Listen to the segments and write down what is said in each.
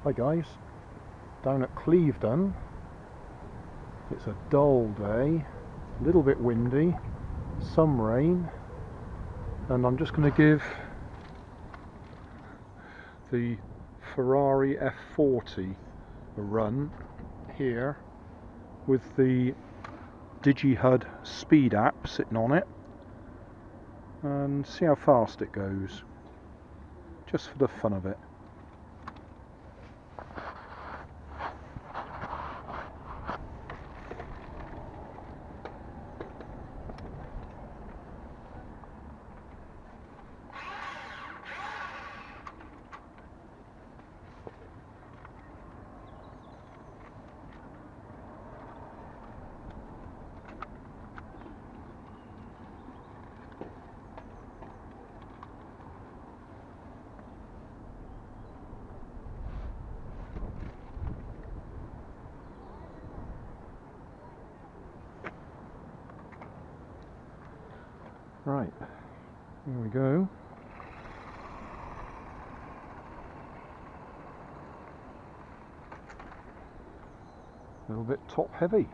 Hi guys, down at Clevedon. It's a dull day, a little bit windy, some rain, and I'm just going to give the Ferrari F40 a run here with the DigiHud speed app sitting on it and see how fast it goes, just for the fun of it. Right, here we go. A little bit top heavy.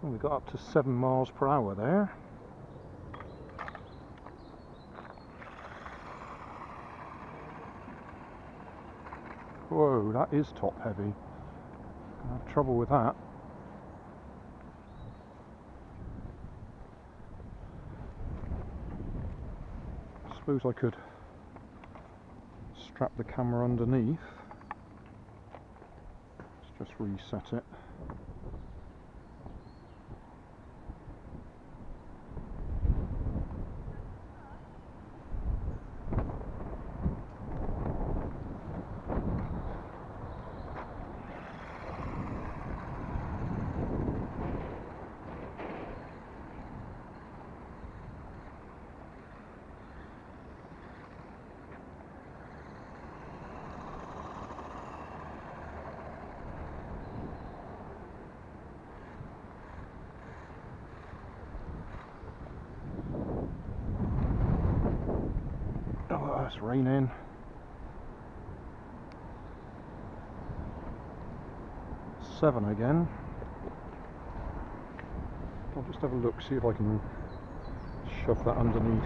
Well, we got up to 7 miles per hour there. Whoa, that is top heavy. I have trouble with that. I suppose I could strap the camera underneath. Let's just reset it. Oh, it's raining. Seven again. I'll just have a look, see if I can shove that underneath.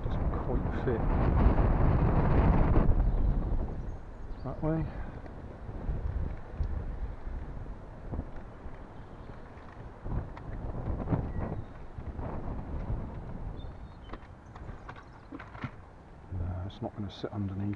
Doesn't quite fit. That way. It's not going to sit underneath.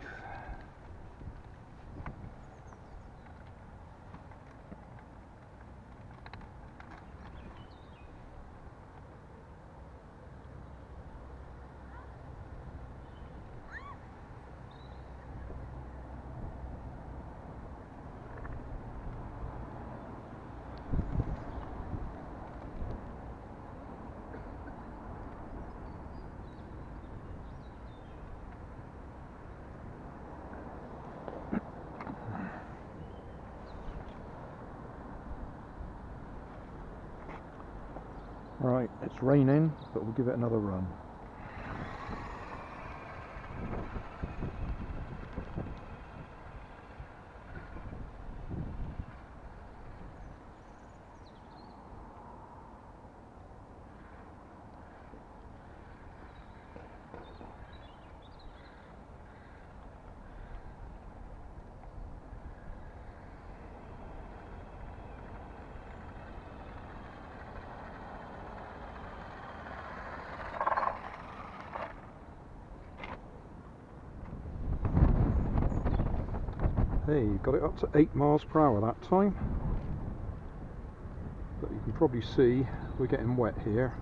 Right, it's raining, but we'll give it another run. Hey, got it up to 8 miles per hour that time. But you can probably see we're getting wet here,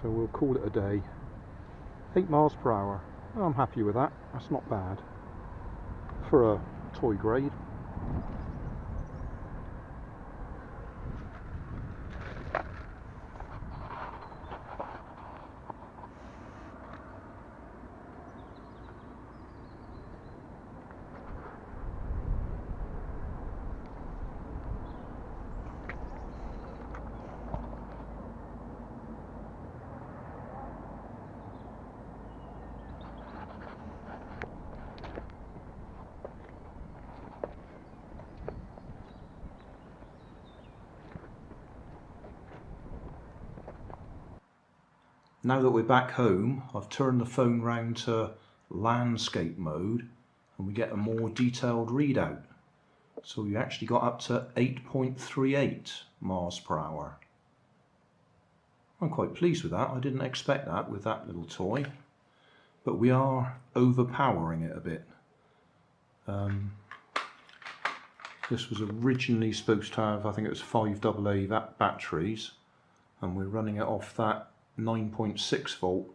so we'll call it a day. 8 miles per hour. I'm happy with that. That's not bad for a toy grade. Now that we're back home, I've turned the phone round to landscape mode and we get a more detailed readout. So we actually got up to 8.38 miles per hour. I'm quite pleased with that. I didn't expect that with that little toy, but we are overpowering it a bit. This was originally supposed to have, I think it was 5 AA batteries, and we're running it off that 9.6 volt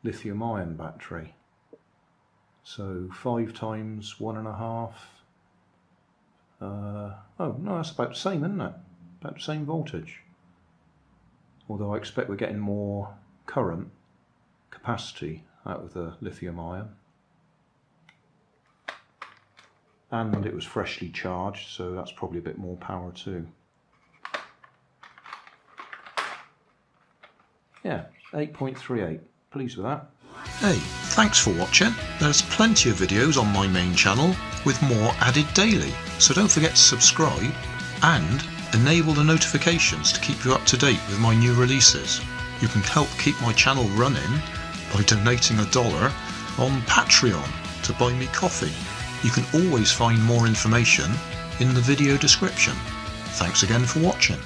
lithium ion battery. So 5 times 1.5. Oh no, that's about the same, isn't it? About the same voltage. Although I expect we're getting more current capacity out of the lithium ion. And it was freshly charged, so that's probably a bit more power too. Yeah, 8.38. Pleased with that. Hey, thanks for watching. There's plenty of videos on my main channel with more added daily, so don't forget to subscribe and enable the notifications to keep you up to date with my new releases. You can help keep my channel running by donating $1 on Patreon to buy me coffee. You can always find more information in the video description. Thanks again for watching.